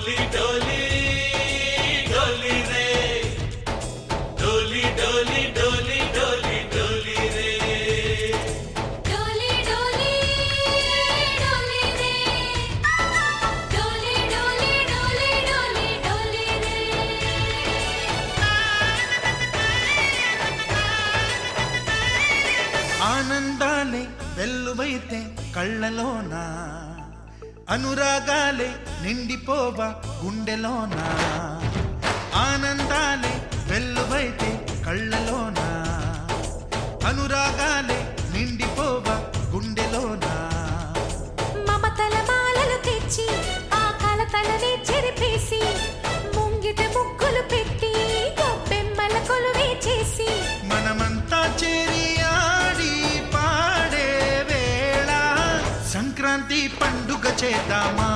डोली डोली डोली रे डोली डोली डोली डोली डोली रे डोली डोली डोली रे डोली डोली डोली डोली डोली रे ఆనందాలే వెల్లువైతే కళ్ళలోనా అనురాగాలే నిండిపోవా గుండెలోనా ఆనందాలే వెల్లువైతే కళ్ళలోనా అనురాగాలే నిండిపోవా గుండెలోనా మమతల మాలలు తెచ్చి ఆ కలతలనే చెరిపేసి ముంగిట ముగ్గులు పెట్టి గొప్పెమ్మల కొలువే చేసి మనమంతా చేరి ఆడి పాడే వేళ సంక్రాంతి పండుగ చేద్దామా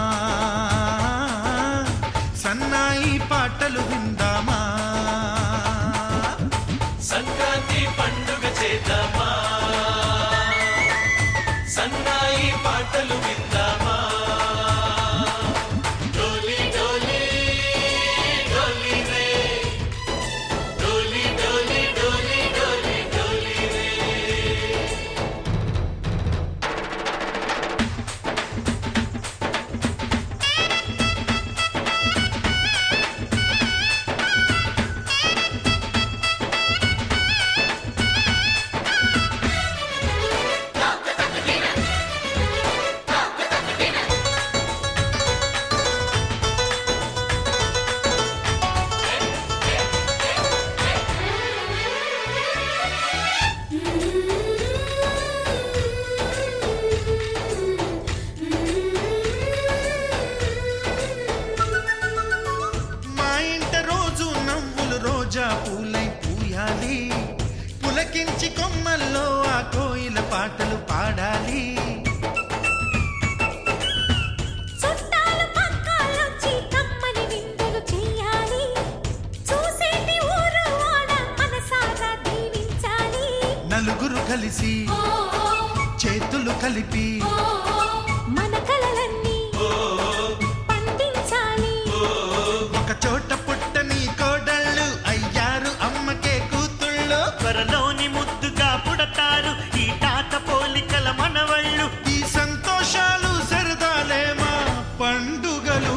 సన్నాయి పాటలు విందామా సంక్రాంతి పండుగ చేద్దామా సన్నాయి పాటలు విందామా డోలి డోలి డోలి రే డోలి డోలి డోలి డోలి డోలి రే మా ఇంట రోజు నవ్వులు రోజా పూలై పూయాలి పులకించి కొమ్మల్లో ఆ కోయిల పాటలు పాడాలి చుట్టాలు పక్కాలొచ్చి కమ్మని విందులు చెయ్యాలి చూసేటి ఊరు వాడ మనసారా దీవించాలి నలుగురు కలిసి చేతులు కలిపి మన కలలన్నీ పండించాలి ఒక చోట పుట్టని కోడళ్ళు అయ్యారు అమ్మకే కూతుళ్ళు త్వరలోని ముద్దుగా పుడతారు ఈ తాత పోలికల మనవళ్ళు ఈ సంతోషాలు సరదాలే మా పండుగలు